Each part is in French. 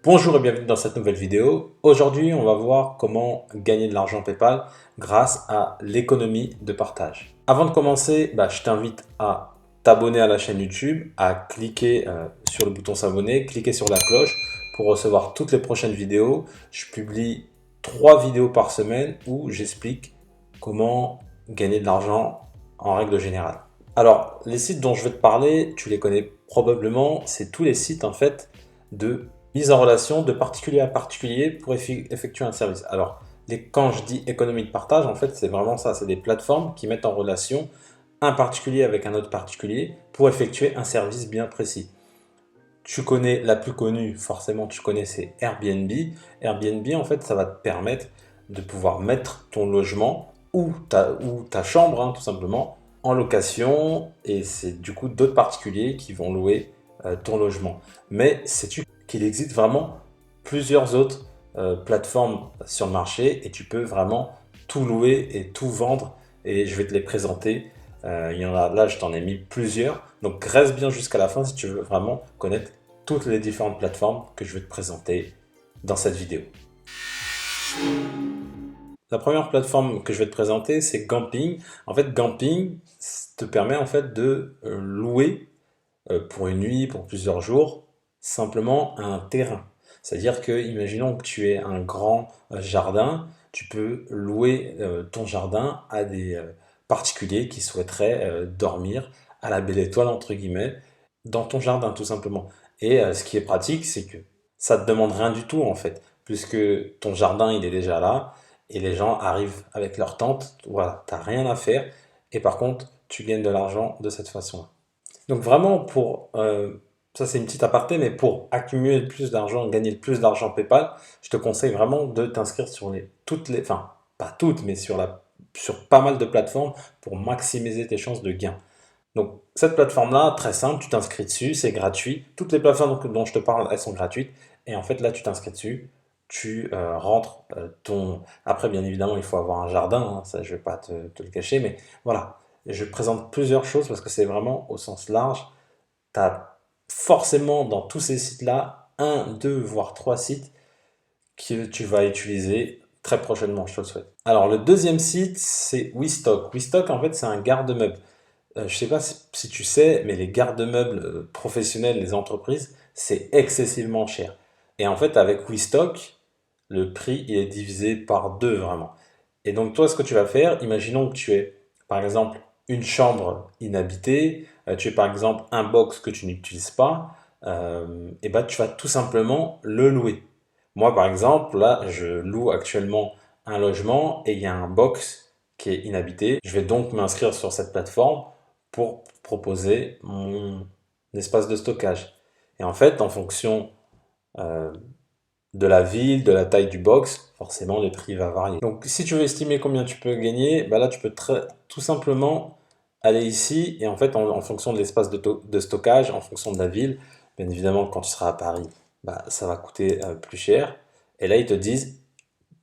Bonjour et bienvenue dans cette nouvelle vidéo. Aujourd'hui, on va voir comment gagner de l'argent PayPal grâce à l'économie de partage. Avant de commencer, je t'invite à t'abonner à la chaîne YouTube, à cliquer sur le bouton s'abonner, cliquer sur la cloche pour recevoir toutes les prochaines vidéos. Je publie 3 vidéos par semaine où j'explique comment gagner de l'argent en règle générale. Alors, les sites dont je vais te parler, tu les connais probablement, c'est tous les sites en fait de mise en relation de particulier à particulier pour effectuer un service. Alors, quand je dis économie de partage, en fait, c'est vraiment ça. C'est des plateformes qui mettent en relation un particulier avec un autre particulier pour effectuer un service bien précis. Tu connais la plus connue, forcément, tu connais, c'est Airbnb. Airbnb, en fait, ça va te permettre de pouvoir mettre ton logement ou ta chambre, tout simplement, en location. Et c'est du coup d'autres particuliers qui vont louer ton logement. Mais sais-tu qu'il existe vraiment plusieurs autres plateformes sur le marché et tu peux vraiment tout louer et tout vendre et je vais te les présenter. Il y en a là, je t'en ai mis plusieurs. Donc reste bien jusqu'à la fin si tu veux vraiment connaître toutes les différentes plateformes que je vais te présenter dans cette vidéo. La première plateforme que je vais te présenter, c'est Gamping. En fait, Gamping te permet en fait de louer pour une nuit, pour plusieurs jours, simplement un terrain. C'est-à-dire que, imaginons que tu aies un grand jardin, tu peux louer ton jardin à des particuliers qui souhaiteraient dormir à la belle étoile, entre guillemets, dans ton jardin, tout simplement. Et ce qui est pratique, c'est que ça te demande rien du tout, en fait, puisque ton jardin, il est déjà là, et les gens arrivent avec leur tente, voilà, tu n'as rien à faire, et par contre, tu gagnes de l'argent de cette façon-là. Donc vraiment, ça c'est une petite aparté, mais pour accumuler le plus d'argent, gagner le plus d'argent PayPal, je te conseille vraiment de t'inscrire sur enfin pas toutes, mais sur pas mal de plateformes pour maximiser tes chances de gain. Donc cette plateforme-là, très simple, tu t'inscris dessus, c'est gratuit. Toutes les plateformes dont je te parle, elles sont gratuites. Et en fait là, tu t'inscris dessus, tu rentres ton... Après, bien évidemment, il faut avoir un jardin, ça je vais pas te le cacher, mais voilà. Je présente plusieurs choses parce que c'est vraiment au sens large. Tu as forcément dans tous ces sites-là, un, deux, voire trois sites que tu vas utiliser très prochainement, je te le souhaite. Alors le deuxième site, c'est WeStock. WeStock, en fait, c'est un garde-meuble. Je ne sais pas si tu sais, mais les garde-meubles professionnels, les entreprises, c'est excessivement cher. Et en fait, avec WeStock, le prix il est divisé par deux vraiment. Et donc toi, ce que tu vas faire, imaginons que tu aies, par exemple, une chambre inhabitée, tu as par exemple un box que tu n'utilises pas, et ben tu vas tout simplement le louer. Moi, par exemple, là, je loue actuellement un logement et il y a un box qui est inhabité. Je vais donc m'inscrire sur cette plateforme pour proposer mon espace de stockage. Et en fait, en fonction euh, de la ville, de la taille du box, forcément les prix vont varier. Donc si tu veux estimer combien tu peux gagner, là tu peux tout simplement aller ici et en fait en fonction de l'espace de stockage, en fonction de la ville, bien évidemment quand tu seras à Paris, ça va coûter plus cher. Et là ils te disent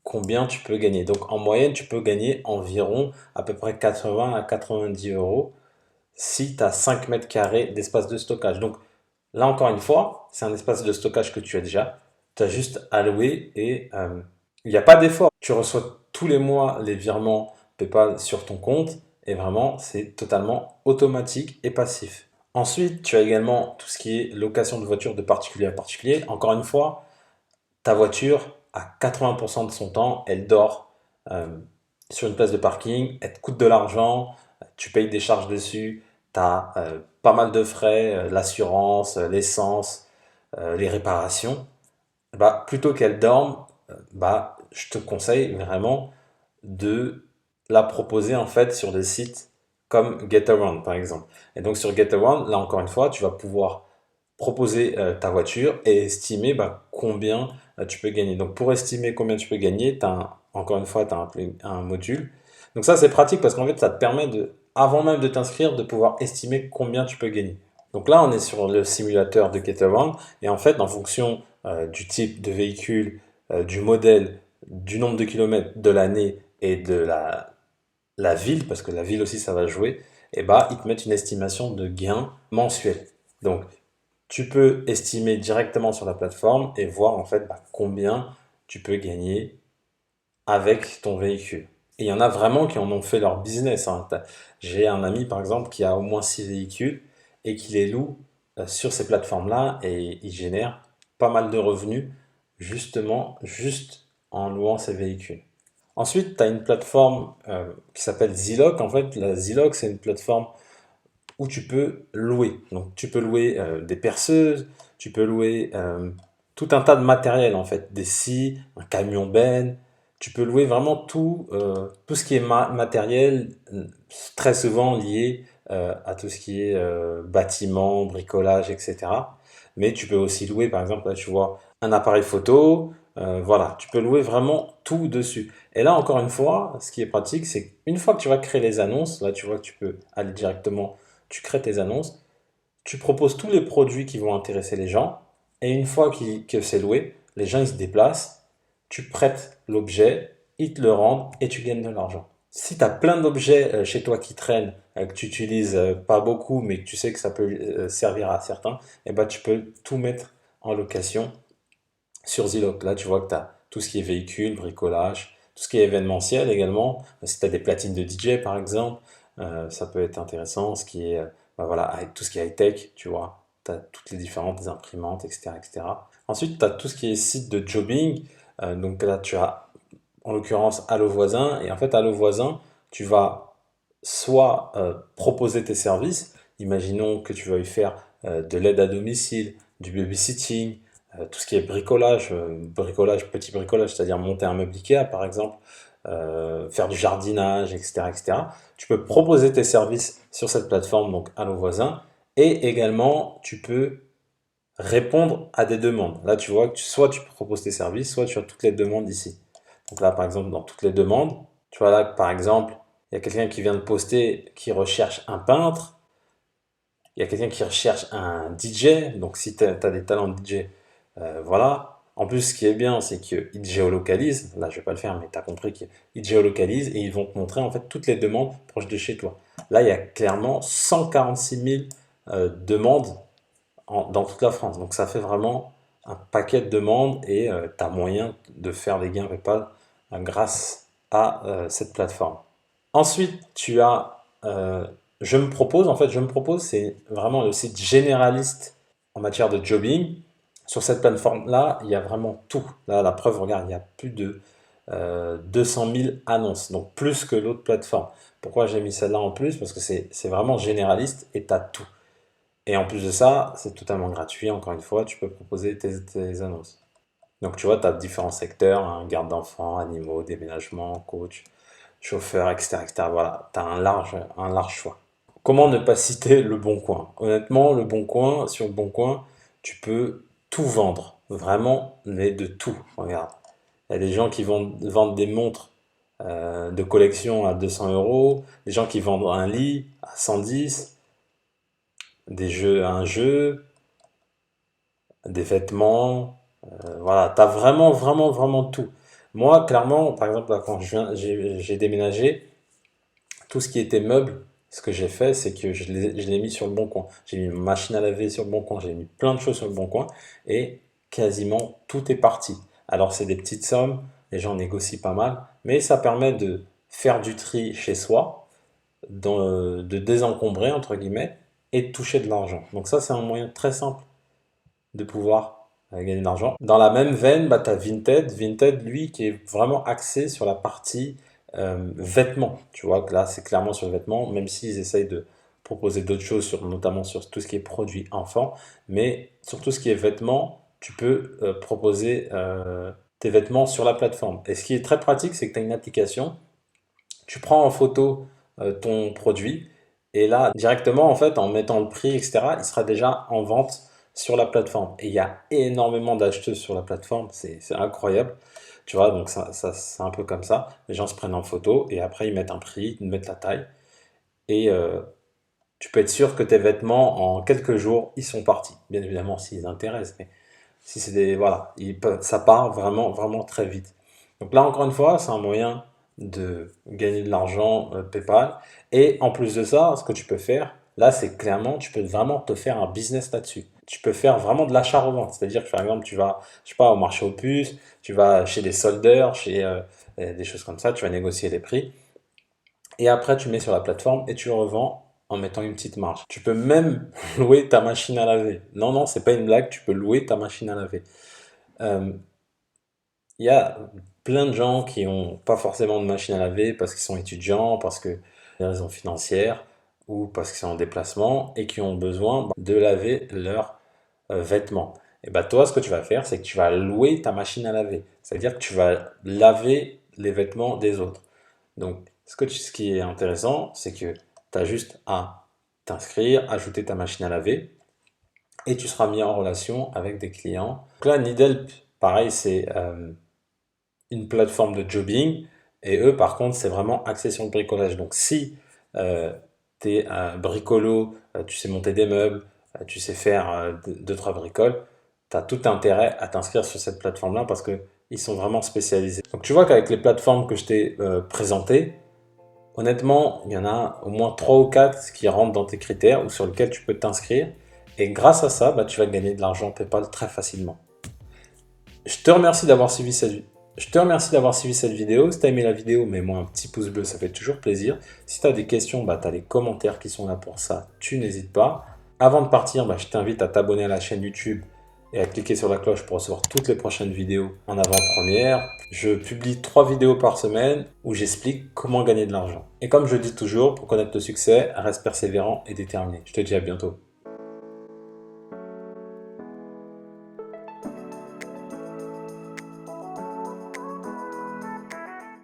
combien tu peux gagner. Donc en moyenne tu peux gagner environ à peu près 80 à 90 euros si tu as 5 mètres carrés d'espace de stockage. Donc là encore une fois, c'est un espace de stockage que tu as déjà. Tu as juste à louer et il n'y a pas d'effort. Tu reçois tous les mois les virements PayPal sur ton compte et vraiment c'est totalement automatique et passif. Ensuite, tu as également tout ce qui est location de voiture de particulier à particulier. Encore une fois, ta voiture, à 80% de son temps, elle dort euh, sur une place de parking, elle te coûte de l'argent, tu payes des charges dessus, tu as pas mal de frais, l'assurance, l'essence, les réparations. Plutôt qu'elle dorme, je te conseille vraiment de la proposer en fait sur des sites comme GetAround par exemple. Et donc sur GetAround, là encore une fois, tu vas pouvoir proposer ta voiture et estimer combien tu peux gagner. Donc pour estimer combien tu peux gagner, encore une fois, tu as un module. Donc ça c'est pratique parce qu'en fait ça te permet avant même de t'inscrire, de pouvoir estimer combien tu peux gagner. Donc là on est sur le simulateur de GetAround et en fait en fonction du type de véhicule, du modèle, du nombre de kilomètres, de l'année et de la ville, parce que la ville aussi ça va jouer, et ils te mettent une estimation de gain mensuel. Donc Tu peux estimer directement sur la plateforme et voir en fait combien tu peux gagner avec ton véhicule. Et il y en a vraiment qui en ont fait leur business, hein. J'ai un ami par exemple qui a au moins 6 véhicules et qui les loue sur ces plateformes-là et il génère pas mal de revenus justement juste en louant ces véhicules. Ensuite, tu as une plateforme qui s'appelle Zilog. En fait, la Zilog, c'est une plateforme où tu peux louer. Donc, tu peux louer des perceuses, tu peux louer tout un tas de matériel, en fait, des scies, un camion benne. Tu peux louer vraiment tout ce qui est matériel, très souvent lié à tout ce qui est bâtiment, bricolage, etc. Mais tu peux aussi louer, par exemple, là, tu vois, un appareil photo. Voilà, tu peux louer vraiment tout dessus. Et là, encore une fois, ce qui est pratique, c'est qu'une fois que tu vas créer les annonces, là, tu vois que tu peux aller directement, tu crées tes annonces, tu proposes tous les produits qui vont intéresser les gens, et une fois que c'est loué, les gens ils se déplacent, tu prêtes l'objet, ils te le rendent et tu gagnes de l'argent. Si tu as plein d'objets chez toi qui traînent, que tu utilises pas beaucoup, mais que tu sais que ça peut servir à certains, et ben, tu peux tout mettre en location sur Zillow. Là, tu vois que tu as tout ce qui est véhicule, bricolage, tout ce qui est événementiel également. Si tu as des platines de DJ par exemple, ça peut être intéressant. Ce qui est, voilà, avec tout ce qui est high-tech, tu vois, tu as toutes les différentes imprimantes, etc., etc. Ensuite, tu as tout ce qui est site de jobbing. Donc là, tu as en l'occurrence Allo Voisin. Et en fait, Allo Voisin, tu vas soit proposer tes services. Imaginons que tu veuilles faire de l'aide à domicile, du babysitting, tout ce qui est bricolage, petit bricolage, c'est-à-dire monter un meuble Ikea par exemple, faire du jardinage, etc., etc. Tu peux proposer tes services sur cette plateforme, donc Allo Voisin, et également tu peux répondre à des demandes. Là, tu vois que soit tu proposes tes services, soit tu as toutes les demandes ici. Donc là, par exemple, dans toutes les demandes, tu vois là, par exemple, il y a quelqu'un qui vient de poster qui recherche un peintre, il y a quelqu'un qui recherche un DJ, donc si tu as des talents de DJ, voilà. En plus, ce qui est bien, c'est qu'ils géolocalisent. Là, je vais pas le faire, mais tu as compris qu'ils géolocalisent et ils vont te montrer en fait toutes les demandes proches de chez toi. Là, il y a clairement 146 000 demandes dans toute la France. Donc, ça fait vraiment un paquet de demandes et tu as moyen de faire des gains PayPal grâce à cette plateforme. Ensuite, tu as Je me propose. En fait, Je me propose, c'est vraiment le site généraliste en matière de jobbing. Sur cette plateforme-là, il y a vraiment tout. Là, la preuve, regarde, il y a plus de 200 000 annonces, donc plus que l'autre plateforme. Pourquoi j'ai mis celle-là en plus? Parce que c'est vraiment généraliste et tu as tout. Et en plus de ça, c'est totalement gratuit. Encore une fois, tu peux proposer tes annonces. Donc, tu vois, tu as différents secteurs, hein, garde d'enfants, animaux, déménagement, coach, chauffeur, etc., etc. Voilà, tu as un large choix. Comment ne pas citer Le Bon Coin? Honnêtement, Le Bon Coin, sur Le Bon Coin, tu peux tout vendre. Vraiment, mais de tout. Regarde. Il y a des gens qui vont vendre des montres de collection à 200 euros, des gens qui vendent un lit à 110, un jeu, des vêtements. Voilà, tu as vraiment, vraiment, vraiment tout. Moi, clairement, par exemple, là, quand j'ai déménagé, tout ce qui était meubles, ce que j'ai fait, c'est que je l'ai mis sur le bon coin. J'ai mis ma machine à laver sur le bon coin, j'ai mis plein de choses sur le bon coin et quasiment tout est parti. Alors c'est des petites sommes, les gens négocient pas mal, mais ça permet de faire du tri chez soi, de désencombrer entre guillemets et de toucher de l'argent. Donc ça c'est un moyen très simple de pouvoir gagner de l'argent. Dans la même veine, tu as Vinted. Vinted, lui, qui est vraiment axé sur la partie vêtements. Tu vois que là, c'est clairement sur le vêtement, même s'ils essayent de proposer d'autres choses, notamment sur tout ce qui est produits enfants. Mais sur tout ce qui est vêtements, tu peux proposer tes vêtements sur la plateforme. Et ce qui est très pratique, c'est que tu as une application, tu prends en photo ton produit, et là, directement, en fait, en mettant le prix, etc., il sera déjà en vente sur la plateforme. Et il y a énormément d'acheteuses sur la plateforme, c'est incroyable. Tu vois, donc c'est un peu comme ça. Les gens se prennent en photo et après ils mettent un prix, ils mettent la taille. Et tu peux être sûr que tes vêtements, en quelques jours, ils sont partis. Bien évidemment, s'ils intéressent, mais si c'est des. Voilà, ça part vraiment, vraiment très vite. Donc là, encore une fois, c'est un moyen de gagner de l'argent PayPal. Et en plus de ça, ce que tu peux faire, là, c'est clairement, tu peux vraiment te faire un business là-dessus. tu peux faire vraiment de l'achat-revente. C'est-à-dire que par exemple, tu vas, je sais pas, au marché aux puces, tu vas chez des soldeurs, chez des choses comme ça, tu vas négocier les prix. Et après, tu mets sur la plateforme et tu revends en mettant une petite marge. Tu peux même louer ta machine à laver. Non, non, c'est pas une blague, tu peux louer ta machine à laver. Euh, Il y a plein de gens qui n'ont pas forcément de machine à laver parce qu'ils sont étudiants, parce que des raisons financières ou parce qu'ils sont en déplacement et qui ont besoin de laver leurs vêtements. Et bah toi, ce que tu vas faire, c'est que tu vas louer ta machine à laver. C'est-à-dire que tu vas laver les vêtements des autres. Donc, ce qui est intéressant, c'est que tu as juste à t'inscrire, ajouter ta machine à laver et tu seras mis en relation avec des clients. Donc là, Needhelp, pareil, c'est une plateforme de jobbing et eux, par contre, c'est vraiment axé sur le bricolage. Donc, si tu es un bricolo, tu sais monter des meubles, tu sais faire deux, trois bricoles, tu as tout intérêt à t'inscrire sur cette plateforme-là parce que ils sont vraiment spécialisés. Donc, tu vois qu'avec les plateformes que je t'ai présentées, honnêtement, il y en a au moins 3 ou 4 qui rentrent dans tes critères ou sur lesquels tu peux t'inscrire. Et grâce à ça, bah, tu vas gagner de l'argent PayPal très facilement. Je te remercie d'avoir suivi cette vidéo. Si tu as aimé la vidéo, mets-moi un petit pouce bleu, ça fait toujours plaisir. Si tu as des questions, bah, tu as les commentaires qui sont là pour ça, tu n'hésites pas. Avant de partir, bah, je t'invite à t'abonner à la chaîne YouTube et à cliquer sur la cloche pour recevoir toutes les prochaines vidéos en avant-première. Je publie 3 vidéos par semaine où j'explique comment gagner de l'argent. Et comme je dis toujours, pour connaître le succès, reste persévérant et déterminé. Je te dis à bientôt.